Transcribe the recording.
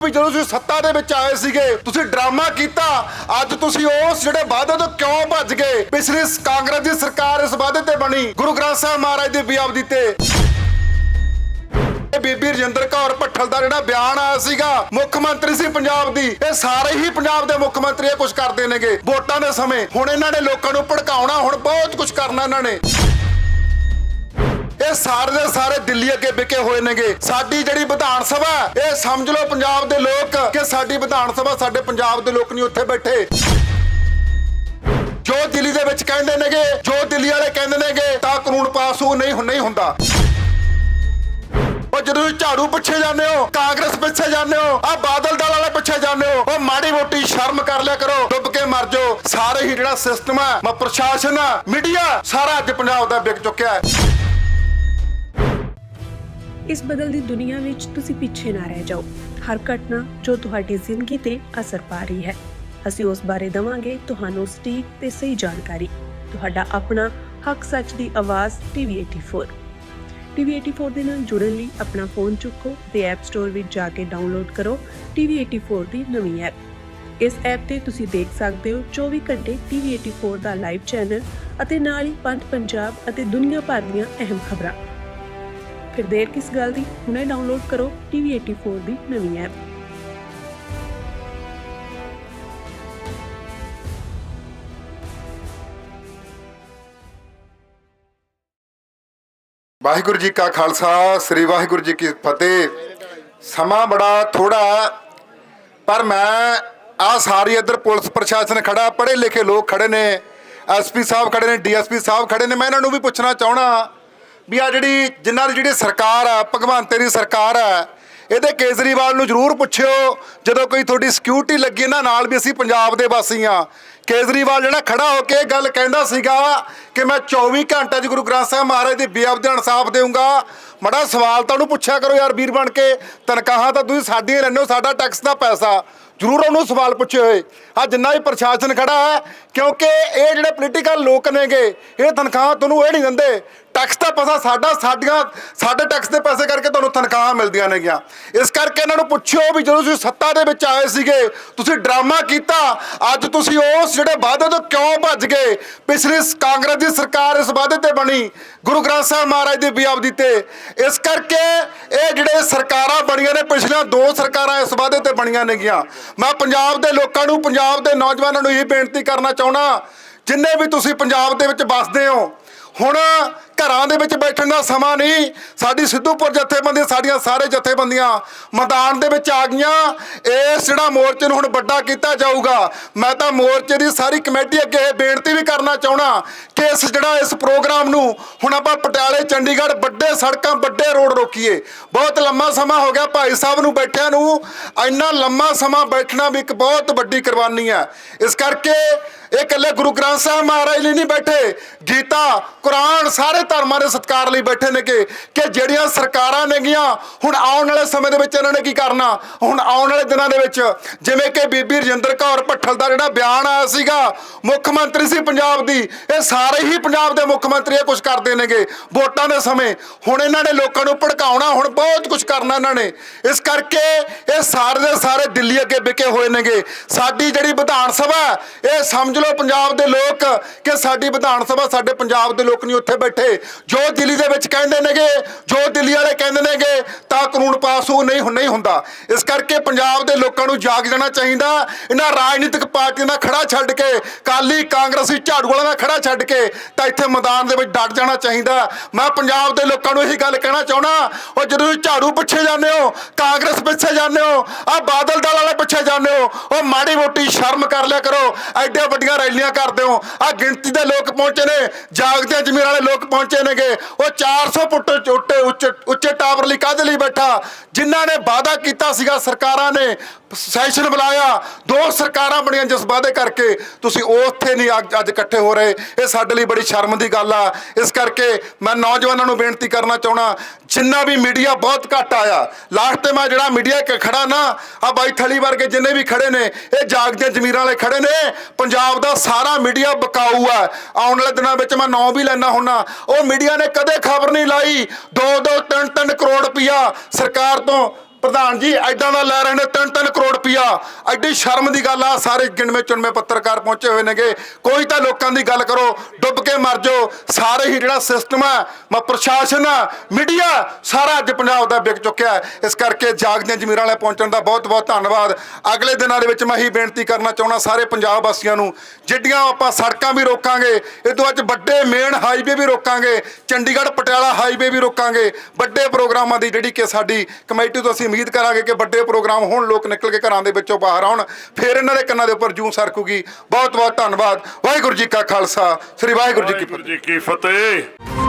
ਵੀ ਜਦੋਂ ਤੁਸੀਂ ਸੱਤਾ ਦੇ ਵਿੱਚ ਆਏ ਸੀਗੇ ਤੁਸੀਂ ਡਰਾਮਾ ਕੀਤਾ। ਅੱਜ ਤੁਸੀਂ ਉਸ ਜਿਹੜੇ ਵਾਅਦੇ ਤੋਂ ਕਿਉਂ ਭੱਜ ਗਏ? ਪਿਛਲੀ ਕਾਂਗਰਸ ਦੀ ਸਰਕਾਰ ਇਸ ਵਾਅਦੇ ਤੇ ਬਣੀ, ਗੁਰੂ ਗ੍ਰੰਥ ਸਾਹਿਬ ਮਹਾਰਾਜ ਦੀ ਬੇਅਦਬੀ ਤੇ। ਬੀਬੀ ਰਜਿੰਦਰ ਕੌਰ ਭੱਠਲ ਦਾ ਜਿਹੜਾ ਬਿਆਨ ਆਇਆ ਸੀਗਾ, ਮੁੱਖ ਮੰਤਰੀ ਸੀ ਪੰਜਾਬ ਦੀ, ਇਹ ਸਾਰੇ ਹੀ ਪੰਜਾਬ ਦੇ ਮੁੱਖ ਮੰਤਰੀ ਇਹ ਕੁਝ ਕਰਦੇ ਨੇਗੇ ਵੋਟਾਂ ਦੇ ਸਮੇਂ। ਹੁਣ ਇਹਨਾਂ ਨੇ ਲੋਕਾਂ ਨੂੰ ਭੜਕਾਉਣਾ, ਹੁਣ ਬਹੁਤ ਕੁਝ ਕਰਨਾ ਇਹਨਾਂ ਨੇ। ਇਹ ਸਾਰੇ ਦੇ ਸਾਰੇ ਦਿੱਲੀ ਅੱਗੇ ਵਿਕੇ ਹੋਏ ਨੇਗੇ। ਸਾਡੀ ਜਿਹੜੀ ਵਿਧਾਨ ਸਭਾ, ਇਹ ਸਮਝ ਲਓ ਪੰਜਾਬ ਦੇ ਲੋਕ ਕਿ ਸਾਡੀ ਵਿਧਾਨ ਸਭਾ, ਸਾਡੇ ਪੰਜਾਬ ਦੇ ਲੋਕ ਨਹੀਂ ਉੱਥੇ ਬੈਠੇ। ਜੋ ਦਿੱਲੀ ਦੇ ਵਿੱਚ ਕਹਿੰਦੇ ਨੇਗੇ, ਜੋ ਦਿੱਲੀ ਵਾਲੇ ਕਹਿੰਦੇ ਨੇਗੇ ਤਾਂ ਕਾਨੂੰਨ ਪਾਸ ਹੋ ਨਹੀਂ ਹੁੰਦਾ। ਉਹ ਜਦੋਂ ਝਾੜੂ ਪਿੱਛੇ ਜਾਂਦੇ ਹੋ, ਕਾਂਗਰਸ ਪਿੱਛੇ ਜਾਂਦੇ ਹੋ, ਆ ਬਾਦਲ ਦਲ ਵਾਲੇ ਪਿੱਛੇ ਜਾਂਦੇ ਹੋ, ਉਹ ਮਾੜੀ ਮੋਟੀ ਸ਼ਰਮ ਕਰ ਲਿਆ ਕਰੋ, ਡੁੱਬ ਕੇ ਮਰ ਜਾਓ। ਸਾਰੇ ਹੀ ਜਿਹੜਾ ਸਿਸਟਮ ਹੈ, ਪ੍ਰਸ਼ਾਸਨ, ਮੀਡੀਆ, ਸਾਰਾ ਅੱਜ ਪੰਜਾਬ ਦਾ ਵਿਕ ਚੁੱਕਿਆ ਹੈ। ਇਸ ਬਦਲਦੀ ਦੁਨੀਆ ਵਿੱਚ ਤੁਸੀਂ ਪਿੱਛੇ ਨਾ ਰਹਿ ਜਾਓ। ਹਰ ਘਟਨਾ ਜੋ ਤੁਹਾਡੀ ਜ਼ਿੰਦਗੀ ਤੇ ਅਸਰ ਪਾ ਰਹੀ ਹੈ, ਅਸੀਂ ਉਸ ਬਾਰੇ ਦਵਾਂਗੇ ਤੁਹਾਨੂੰ ਸਟੀਕ ਤੇ ਸਹੀ ਜਾਣਕਾਰੀ। ਤੁਹਾਡਾ ਆਪਣਾ ਹੱਕ ਸੱਚ ਦੀ ਆਵਾਜ਼ ਟੀਵੀ 84। ਟੀਵੀ 84 ਦੇ ਨਾਲ ਜੁੜਨ ਲਈ ਆਪਣਾ ਫੋਨ ਚੁੱਕੋ ਤੇ ਐਪ ਸਟੋਰ ਵਿੱਚ ਜਾ ਕੇ ਡਾਊਨਲੋਡ ਕਰੋ ਟੀਵੀ 84 ਦੀ ਨਵੀਂ ਐਪ। ਇਸ ਐਪ ਤੇ ਤੁਸੀਂ ਦੇਖ ਸਕਦੇ ਹੋ 24 ਘੰਟੇ ਟੀਵੀ 84 ਦਾ ਲਾਈਵ ਚੈਨਲ ਅਤੇ ਨਾਲ ਹੀ ਪੰਜ ਪੰਜਾਬ ਅਤੇ ਦੁਨੀਆ ਭਰ ਦੀਆਂ ਅਹਿਮ ਖਬਰਾਂ। ਫਿਰ ਦੇਰ ਕਿਸ ਗੱਲ ਦੀ, ਹੁਣੇ ਡਾਊਨਲੋਡ ਕਰੋ ਟੀਵੀ 84 ਦੀ ਨਵੀਂ ਐਪ। ਵਾਹਿਗੁਰੂ ਜੀ ਕਾ ਖਾਲਸਾ, ਸ੍ਰੀ ਵਾਹਿਗੁਰੂ ਜੀ ਕੀ ਫਤਿਹ। ਸਮਾਂ ਬੜਾ ਥੋੜਾ, ਪਰ ਮੈਂ ਆ ਸਾਰੀ ਇੱਧਰ ਪੁਲਿਸ ਪ੍ਰਸ਼ਾਸਨ ਖੜਾ, ਪੜ੍ਹੇ ਲਿਖੇ ਲੋਕ ਖੜੇ ਨੇ, ਐਸਪੀ ਸਾਹਿਬ ਖੜੇ ਨੇ, ਡੀਐਸਪੀ ਸਾਹਿਬ ਖੜੇ ਨੇ। ਮੈਂ ਇਹਨਾਂ ਨੂੰ ਵੀ ਪੁੱਛਣਾ ਚਾਹਣਾ ਵੀ ਆ ਜਿਹੜੀ ਜਿਨ੍ਹਾਂ ਦੀ ਜਿਹੜੀ ਸਰਕਾਰ ਆ, ਭਗਵੰਤ ਦੀ ਸਰਕਾਰ ਆ, ਇਹਦੇ ਕੇਜਰੀਵਾਲ ਨੂੰ ਜ਼ਰੂਰ ਪੁੱਛਿਓ ਜਦੋਂ ਕੋਈ ਤੁਹਾਡੀ ਸਿਕਿਉਰਿਟੀ ਲੱਗੀ ਇਹਨਾਂ ਨਾਲ ਵੀ ਅਸੀਂ ਪੰਜਾਬ ਦੇ ਵਾਸੀ ਹਾਂ। ਕੇਜਰੀਵਾਲ ਜਿਹੜਾ ਖੜਾ ਹੋ ਕੇ ਇਹ ਗੱਲ ਕਹਿੰਦਾ ਸੀਗਾ ਕਿ ਮੈਂ 24 ਘੰਟੇ 'ਚ ਗੁਰੂ ਗ੍ਰੰਥ ਸਾਹਿਬ ਮਹਾਰਾਜ ਦੀ ਬੇਅਦਬੀ ਦਾ ਇਨਸਾਫ ਦੇਊਂਗਾ। ਮਾੜਾ ਸਵਾਲ ਤਾਂ ਉਹਨੂੰ ਪੁੱਛਿਆ ਕਰੋ ਯਾਰ, ਵੀਰ ਬਣ ਕੇ। ਤਨਖਾਹਾਂ ਤਾਂ ਤੁਸੀਂ ਸਾਡੀਆਂ ਲੈਂਦੇ ਹੋ, ਸਾਡਾ ਟੈਕਸ ਦਾ ਪੈਸਾ। ਜ਼ਰੂਰ ਉਹਨੂੰ ਸਵਾਲ ਪੁੱਛੇ ਹੋਏ। ਆ ਜਿੰਨਾ ਵੀ ਪ੍ਰਸ਼ਾਸਨ ਖੜਾ ਹੈ, ਕਿਉਂਕਿ ਇਹ ਜਿਹੜੇ ਪੋਲੀਟੀਕਲ ਲੋਕ ਨੇਗੇ, ਇਹ ਤਨਖਾਹਾਂ ਤੁਹਾਨੂੰ ਇਹ ਨਹੀਂ ਦਿੰਦੇ। ਟੈਕਸ ਦਾ ਪੈਸਾ ਸਾਡੇ ਟੈਕਸ ਦੇ ਪੈਸੇ ਕਰਕੇ ਤੁਹਾਨੂੰ ਤਨਖਾਹਾਂ ਮਿਲਦੀਆਂ ਨੇਗੀਆਂ। ਇਸ ਕਰਕੇ ਇਹਨਾਂ ਨੂੰ ਪੁੱਛਿਓ ਵੀ ਜਦੋਂ ਤੁਸੀਂ ਸੱਤਾ ਦੇ ਵਿੱਚ ਆਏ ਸੀਗੇ ਤੁਸੀਂ ਡਰਾਮਾ ਕੀਤਾ। ਅੱਜ ਤੁਸੀਂ ਉਸ ਜਿਹੜੇ ਵਾਅਦੇ ਤੋਂ ਕਿਉਂ ਭੱਜ ਗਏ? ਪਿਛਲੀ ਕਾਂਗਰਸ ਦੀ ਸਰਕਾਰ ਇਸ ਵਾਅਦੇ ਤੇ ਬਣੀ, ਗੁਰੂ ਗ੍ਰੰਥ ਸਾਹਿਬ ਮਹਾਰਾਜ ਦੀ ਬੇਅਦਬੀ ਤੇ। ਇਸ ਕਰਕੇ ਇਹ ਜਿਹੜੇ ਸਰਕਾਰਾਂ ਬਣੀਆਂ ਨੇ, ਪਿਛਲੀਆਂ 2 ਸਰਕਾਰਾਂ ਇਸ ਵਾਅਦੇ ਤੇ ਬਣੀਆਂ ਨੇਗੀਆਂ। ਮੈਂ ਪੰਜਾਬ ਦੇ ਲੋਕਾਂ ਨੂੰ, ਪੰਜਾਬ ਦੇ ਨੌਜਵਾਨਾਂ ਨੂੰ ਇਹ ਬੇਨਤੀ ਕਰਨਾ ਚਾਹੁੰਦਾ, ਜਿੰਨੇ ਵੀ ਤੁਸੀਂ ਪੰਜਾਬ ਦੇ ਵਿੱਚ ਵੱਸਦੇ ਹੋ, ਹੁਣ ਘਰਾਂ ਦੇ ਵਿੱਚ ਬੈਠਣ ਦਾ ਸਮਾਂ ਨਹੀਂ। ਸਾਡੀ ਸਿੱਧੂਪੁਰ ਜਥੇਬੰਦੀ, ਸਾਡੀਆਂ ਸਾਰੇ ਜਥੇਬੰਦੀਆਂ ਮੈਦਾਨ ਦੇ ਵਿੱਚ ਆ ਗਈਆਂ। ਇਸ ਜਿਹੜਾ ਮੋਰਚੇ ਨੂੰ ਹੁਣ ਵੱਡਾ ਕੀਤਾ ਜਾਊਗਾ। ਮੈਂ ਤਾਂ ਮੋਰਚੇ ਦੀ ਸਾਰੀ ਕਮੇਟੀ ਅੱਗੇ ਇਹ ਬੇਨਤੀ ਵੀ ਕਰਨਾ ਚਾਹੁੰਦਾ ਕਿ ਇਸ ਪ੍ਰੋਗਰਾਮ ਨੂੰ ਹੁਣ ਆਪਾਂ ਪਟਿਆਲੇ, ਚੰਡੀਗੜ੍ਹ, ਵੱਡੇ ਸੜਕਾਂ, ਵੱਡੇ ਰੋਡ ਰੋਕੀਏ। ਬਹੁਤ ਲੰਮਾ ਸਮਾਂ ਹੋ ਗਿਆ ਭਾਈ ਸਾਹਿਬ ਨੂੰ ਬੈਠਿਆਂ ਨੂੰ। ਇੰਨਾ ਲੰਮਾ ਸਮਾਂ ਬੈਠਣਾ ਵੀ ਇੱਕ ਬਹੁਤ ਵੱਡੀ ਕੁਰਬਾਨੀ ਹੈ। ਇਸ ਕਰਕੇ ਇਹ ਇਕੱਲੇ ਗੁਰੂ ਗ੍ਰੰਥ ਸਾਹਿਬ ਮਹਾਰਾਜ ਲਈ ਨਹੀਂ ਬੈਠੇ, ਗੀਤਾ, ਕੁਰਾਨ, ਸਾਰੇ ਧਰਮਾਂ ਦੇ ਸਤਿਕਾਰ ਲਈ ਬੈਠੇ ਨੇ ਕਿ ਜਿਹੜੀਆਂ ਸਰਕਾਰਾਂ ਨੇਗੀਆਂ, ਹੁਣ ਆਉਣ ਵਾਲੇ ਸਮੇਂ ਦੇ ਵਿੱਚ ਇਹਨਾਂ ਨੇ ਕੀ ਕਰਨਾ। ਹੁਣ ਆਉਣ ਵਾਲੇ ਦਿਨਾਂ ਦੇ ਵਿੱਚ, ਜਿਵੇਂ ਕਿ ਬੀਬੀ ਰਜਿੰਦਰ ਕੌਰ ਭੱਠਲ ਦਾ ਜਿਹੜਾ ਬਿਆਨ ਆਇਆ ਸੀਗਾ, ਮੁੱਖ ਮੰਤਰੀ ਸੀ ਪੰਜਾਬ ਦੀ, ਇਹ ਸਾਰੇ ਹੀ ਪੰਜਾਬ ਦੇ ਮੁੱਖ ਮੰਤਰੀ ਇਹ ਕੁਝ ਕਰਦੇ ਨੇਗੇ ਵੋਟਾਂ ਦੇ ਸਮੇਂ। ਹੁਣ ਇਹਨਾਂ ਨੇ ਲੋਕਾਂ ਨੂੰ ਭੜਕਾਉਣਾ, ਹੁਣ ਬਹੁਤ ਕੁਝ ਕਰਨਾ ਇਹਨਾਂ ਨੇ। ਇਸ ਕਰਕੇ ਇਹ ਸਾਰੇ ਦੇ ਸਾਰੇ ਦਿੱਲੀ ਅੱਗੇ ਵਿਕੇ ਹੋਏ ਨੇਗੇ। ਸਾਡੀ ਜਿਹੜੀ ਵਿਧਾਨ ਸਭਾ, ਇਹ ਸਮਝ ਲਓ ਪੰਜਾਬ ਦੇ ਲੋਕ ਕਿ ਸਾਡੀ ਵਿਧਾਨ ਸਭਾ, ਸਾਡੇ ਪੰਜਾਬ ਦੇ ਲੋਕ ਨਹੀਂ ਉੱਥੇ ਬੈਠੇ। ਜੋ ਦਿੱਲੀ ਦੇ ਵਿੱਚ ਕਹਿੰਦੇ ਨੇਗੇ, ਜੋ ਦਿੱਲੀ ਵਾਲੇ ਕਹਿੰਦੇ ਨੇਗੇ ਤਾਂ ਕਾਨੂੰਨ ਪਾਸ ਹੋ ਨਹੀਂ ਹੁੰਦਾ। ਇਸ ਕਰਕੇ ਪੰਜਾਬ ਦੇ ਲੋਕਾਂ ਨੂੰ ਜਾਗ ਜਾਣਾ ਚਾਹੀਦਾ। ਇਹਨਾਂ ਰਾਜਨੀਤਿਕ ਪਾਰਟੀਆਂ ਦਾ ਖੜਾ ਛੱਡ ਕੇ, ਕਾਲੀ, ਕਾਂਗਰਸੀ, ਝਾੜੂ ਵਾਲਿਆਂ ਦਾ ਖੜਾ ਛੱਡ ਕੇ ਤਾਂ ਇੱਥੇ ਮੈਦਾਨ ਦੇ ਵਿੱਚ ਡਟ ਜਾਣਾ ਚਾਹੀਦਾ। ਮੈਂ ਪੰਜਾਬ ਦੇ ਲੋਕਾਂ ਨੂੰ ਇਹੀ ਗੱਲ ਕਹਿਣਾ ਚਾਹੁੰਦਾ, ਉਹ ਜਦੋਂ ਤੁਸੀਂ ਝਾੜੂ ਪਿੱਛੇ ਜਾਂਦੇ ਹੋ, ਕਾਂਗਰਸ ਪਿੱਛੇ ਜਾਂਦੇ ਹੋ, ਆ ਬਾਦਲ ਦਲ ਵਾਲੇ ਪਿੱਛੇ ਜਾਂਦੇ ਹੋ, ਉਹ ਮਾੜੀ ਮੋਟੀ ਸ਼ਰਮ ਕਰ ਲਿਆ ਕਰੋ। ਐਡੇ ਵੱਡੀਆਂ ਰੈਲੀਆਂ ਕਰਦੇ ਹੋ, ਆ ਗਿਣਤੀ ਦੇ ਲੋਕ ਪਹੁੰਚੇ ਨੇ, ਜਾਗਦੇ ਜ਼ਮੀਰ ਵਾਲੇ ਲੋਕ ਪਹੁੰਚੇ ਨੇਗੇ। ਉਹ 400 ਫੁੱਟ ਉੱਚੇ ਟਾਵਰ ਲਈ ਕਾਹਦੇ ਲਈ ਬੈਠਾ? ਜਿਨ੍ਹਾਂ ਨੇ ਵਾਅਦਾ ਕੀਤਾ ਸੀਗਾ, ਸਰਕਾਰਾਂ ਨੇ ਸੈਸ਼ਨ ਬੁਲਾਇਆ, 2 ਸਰਕਾਰਾਂ ਬਣੀਆਂ ਜਿਸ ਵਾਅਦੇ ਕਰਕੇ, ਤੁਸੀਂ ਉੱਥੇ ਨਹੀਂ ਅੱਜ ਇਕੱਠੇ ਹੋ ਰਹੇ। ਇਹ ਸਾਡੇ ਲਈ ਬੜੀ ਸ਼ਰਮ ਦੀ ਗੱਲ ਆ। ਇਸ ਕਰਕੇ ਮੈਂ ਨੌਜਵਾਨਾਂ ਨੂੰ ਬੇਨਤੀ ਕਰਨਾ ਚਾਹੁੰਦਾ, ਜਿੰਨਾ ਵੀ ਮੀਡੀਆ ਬਹੁਤ ਘੱਟ ਆਇਆ, ਲਾਸਟ ਤੇ ਮੈਂ ਜਿਹੜਾ ਮੀਡੀਆ ਖੜਾ ਨਾ, ਆ ਬਾਈ ਥਲੀ ਵਰਗੇ ਜਿੰਨੇ ਵੀ ਖੜੇ ਨੇ, ਇਹ ਜਾਗਦੇ ਜ਼ਮੀਰਾਂ ਵਾਲੇ ਖੜੇ ਨੇ। ਪੰਜਾਬ ਦਾ ਸਾਰਾ ਮੀਡੀਆ ਬਕਾਊ ਆ। ਆਉਣ ਵਾਲੇ ਦਿਨਾਂ ਵਿੱਚ ਮੈਂ ਨਾਂ ਵੀ ਲੈਣਾ ਹੁੰਨਾ, ਉਹ ਮੀਡੀਆ ਨੇ ਕਦੇ ਖਬਰ ਨਹੀਂ ਲਾਈ 2-2, 3-3 ਕਰੋੜ ਰੁਪਈਆ ਸਰਕਾਰ ਤੋਂ ਪ੍ਰਧਾਨ ਜੀ ਐਡਾ ਦਾ ਲੈ ਰਹੇ ਨੇ 3-3 ਕਰੋੜ ਰੁਪਇਆ। ਐਡੀ ਸ਼ਰਮ ਦੀ ਗੱਲ ਆ। ਸਾਰੇ ਗਿਣਵੇਂ ਚੁਣਵੇਂ ਪੱਤਰਕਾਰ ਪਹੁੰਚੇ ਹੋਏ ਨੇਗੇ। ਕੋਈ ਤਾਂ ਲੋਕਾਂ ਦੀ ਗੱਲ ਕਰੋ, ਡੁੱਬ ਕੇ ਮਰ ਜਾਓ। ਸਾਰੇ ਹੀ ਜਿਹੜਾ ਸਿਸਟਮ ਆ, ਪ੍ਰਸ਼ਾਸਨ ਆ, ਮੀਡੀਆ, ਸਾਰਾ ਅੱਜ ਪੰਜਾਬ ਦਾ ਵਿਕ ਚੁੱਕਿਆ ਹੈ। ਇਸ ਕਰਕੇ ਜਾਗਦੀਆਂ ਜ਼ਮੀਰਾਂ ਵਾਲੇ ਪਹੁੰਚਣ ਦਾ ਬਹੁਤ ਬਹੁਤ ਧੰਨਵਾਦ। ਅਗਲੇ ਦਿਨਾਂ ਦੇ ਵਿੱਚ ਮੈਂ ਇਹੀ ਬੇਨਤੀ ਕਰਨਾ ਚਾਹੁੰਦਾ ਸਾਰੇ ਪੰਜਾਬ ਵਾਸੀਆਂ ਨੂੰ, ਜਿੱਡੀਆਂ ਆਪਾਂ ਸੜਕਾਂ ਵੀ ਰੋਕਾਂਗੇ, ਇਹ ਤੋਂ ਅੱਜ ਵੱਡੇ ਮੇਨ ਹਾਈਵੇ ਵੀ ਰੋਕਾਂਗੇ, ਚੰਡੀਗੜ੍ਹ ਪਟਿਆਲਾ ਹਾਈਵੇ ਵੀ ਰੋਕਾਂਗੇ। ਵੱਡੇ ਪ੍ਰੋਗਰਾਮਾਂ ਦੀ ਜਿਹੜੀ ਕਿ ਸਾਡੀ ਕਮੇਟੀ ਤੋਂ ਅਸੀਂ ਉਮੀਦ ਕਰਾਂਗੇ ਕਿ ਵੱਡੇ ਪ੍ਰੋਗਰਾਮ ਹੋਣ, ਲੋਕ ਨਿਕਲ ਕੇ ਘਰਾਂ ਦੇ ਵਿੱਚੋਂ ਬਾਹਰ ਆਉਣ, ਫਿਰ ਇਹਨਾਂ ਦੇ ਕੰਨਾਂ ਦੇ ਉੱਪਰ ਜੂੰ ਸਰਕੂਗੀ। ਬਹੁਤ ਬਹੁਤ ਧੰਨਵਾਦ। ਵਾਹਿਗੁਰੂ ਜੀ ਕਾ ਖਾਲਸਾ, ਸ੍ਰੀ ਵਾਹਿਗੁਰੂ ਜੀ ਕੀ ਫਤਿਹ।